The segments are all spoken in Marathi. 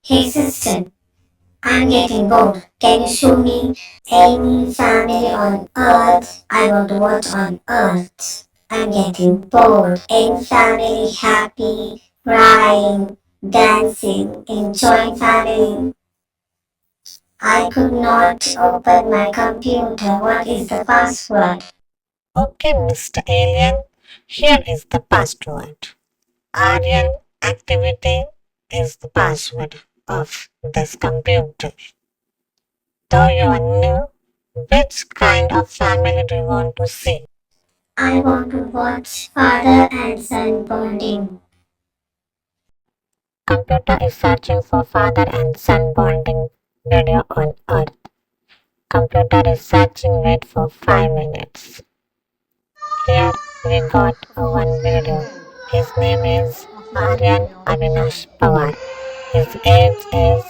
Hey sister, I'm getting bored. Can you show me any family on Earth? I want to watch on Earth. I'm getting bored. Any family happy, crying, dancing, enjoying family? I could not open my computer. What is the password? Okay, Mr. Alien, here is the password. Aryan activity is the password of this computer. Do you know which kind of family do you want to see? I want to watch father and son bonding. Computer is searching for father and son bonding video on Earth. Computer is searching, wait for 5 minutes. Here we got one video. His name is Aryan Avinash Pawar. His age is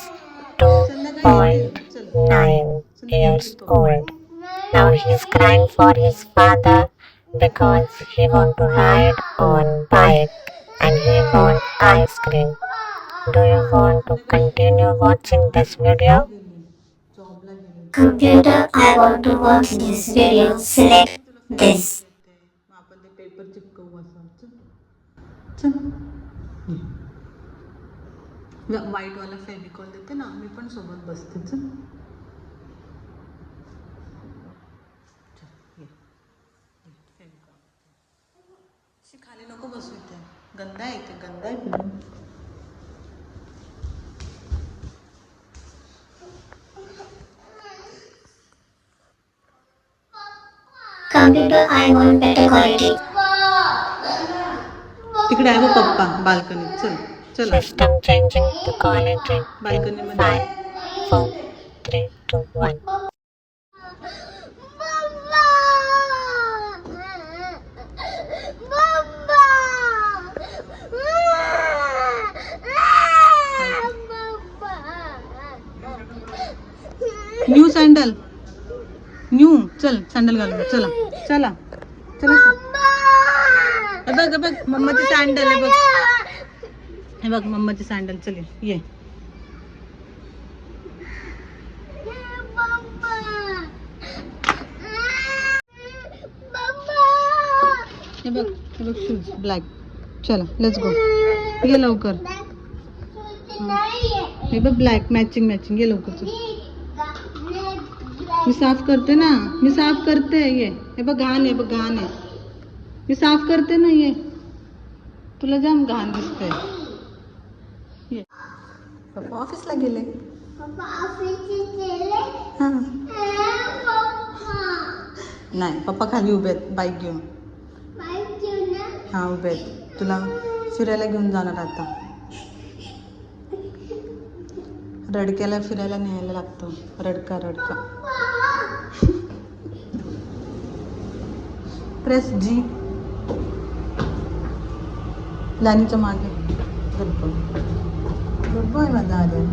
2.9 years old. Now he's crying for his father because he want to ride on bike and he want ice cream. Do you want to continue watching this video? Computer, I want to watch this video. Select this. मग आपण ते पेपर चिपकवू असं चल व्हाईटवाला फेविकॉल देते ना मी पण सोबत बसते चल खाली नको बसू इथे गंदा आहे इथे गंदा आहे Computer, I want better quality. तिकडे आहे बघ पप्पा बाल्कनीत चल चल System changing the quality. बाल्कनीमध्ये 5, 4, 3, 2, 1. न्यू सँडल न्यू चल सँडल घालून चला चला चला हे बघ हे बघ मम्माची सँडल आहे बघ हे बघ मम्माची सँडल चल ये हे बघ शूज ब्लॅक चला लेट्स गो ये लवकर हे बघ ब्लॅक मॅचिंग मॅचिंग ये लवकर चल मी साफ करते ना मी साफ करते ये हे बघ घाण आहे बघ घाण आहे मी साफ करते ना ये तुला जाम घाण दिसतंय ये पप्पा ऑफिसला गेले हां नाही पप्पा खाली उभे आहेत बाईक घेऊन हां उभे आहेत तुला फिरायला घेऊन जाणार आता रडक्याला फिरायला न्यायला लागतं रडका रडका प्रेस जी लानीच्या मागे गुड बॉय माझा आर्यन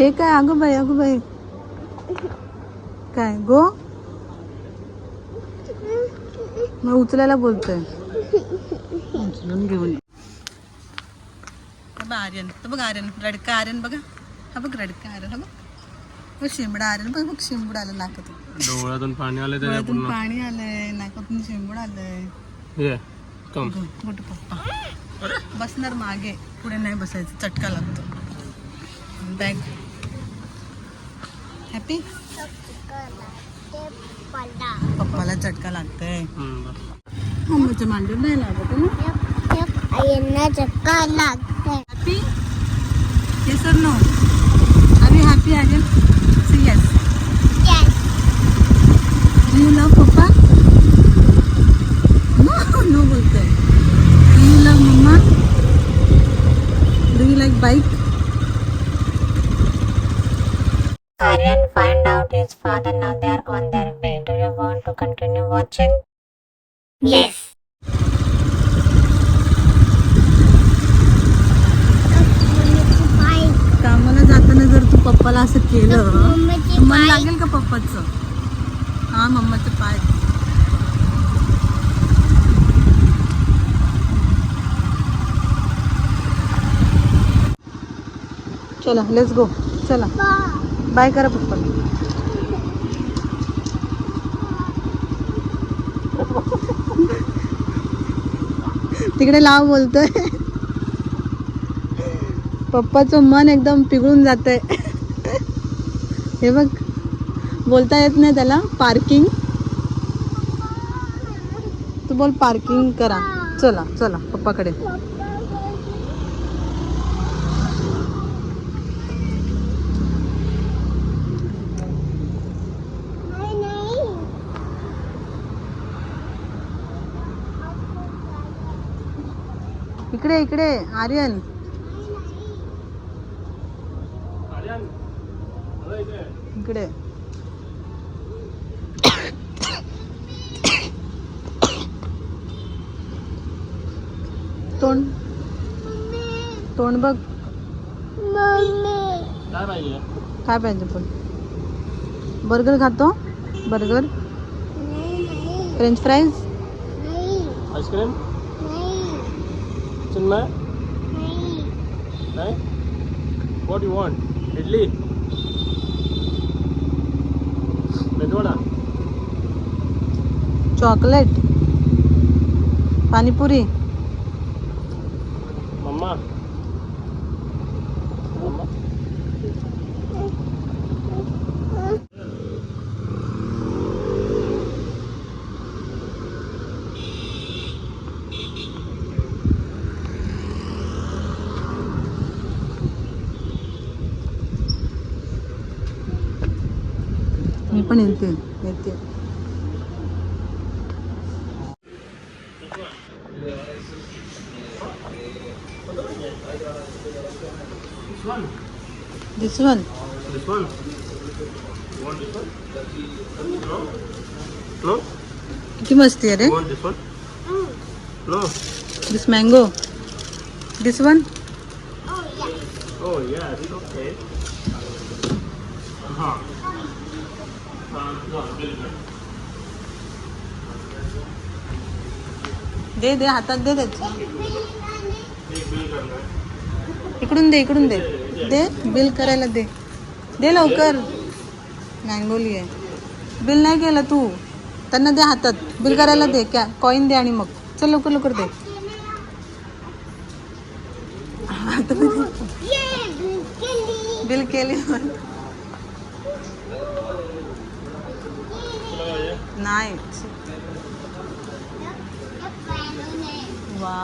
हे काय अगं बाई काय गो मग उचलायला बोलतोय उचलून घेऊन आर्यन तर बघ आर्यन रडका आर्यन बघा हा बघ रडका आर्यन हा बघ शिंबडा आर्यन बघ शिंबूड आलं नाकातून डोळ्यातून पाणी आलंय डोळ्यातून पाणी आलंय नाकातून शिंबूड आलंय मोठं पप्पा बसणार मागे पुढे नाही बसायचं चटका लागतो बॅग हॅपी पप्पाला चटका लागतोय मम्मीच्या मांडीवर नाही लागत यांना चक्का लागतंय. हॅपी येस और no are you happy Aryan say yes do you love papa no no बोलतोय डू यू लव मम्मी केलं मम्मीची मन पाय. लागेल का पप्पाचं? हा मम्माचं पाय. चला लेट्स गो. चला बाय करा पप्पा. तिकडे लाव बोलतोय. पप्पाचं मन एकदम पिघळून जातंय. हे बघ बोलता येत नाही त्याला. पार्किंग. तू बोल पार्किंग करा. चला चला पप्पाकडे. इकडे इकडे आर्यन. इकडे. तोंड तोंड बघ. काय पाहिजे पण? बर्गर खातो? Burger, french fries, ice cream Chinmay नाही. What you want? Idli, medu vada, chocolate, panipuri. Mamma mamma मी पण येते येते. This one. This one. This one. You want this one? No? No? किती मस्ती आहे रे. You want this one? No? This mango. This one. Oh yeah, it's okay. Uh-huh. No, very good. दे दे हातात दे त्याचं. एक bill करना है. इकडून दे इकडून दे. दे बिल करायला दे. दे लवकर. मँगोली आहे. बिल नाही केलं तू. त्यांना दे हातात. बिल करायला दे. क्या कॉईन दे आणि मग चल लवकर लवकर दे. आता बिल केली नाही. वा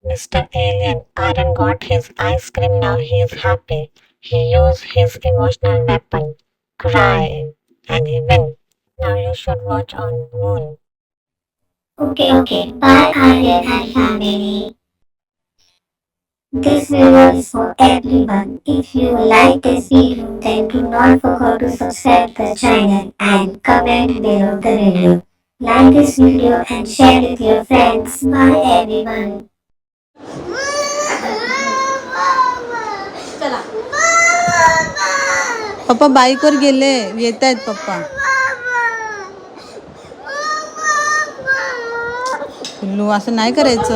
Mr. Alien, Aaron got his ice cream. Now he is happy. He used his emotional weapon, crying, and he win. Now you should watch on Moon. Okay. Bye, Aryan and family. This video is for everyone. If you like this video, then do not forget to subscribe the channel and comment below the video. Like this video and share with your friends. Bye, everyone. चला. पप्पा बाईकवर गेले. येत आहेत पप्पा. पिल्लू असं नाही करायचं.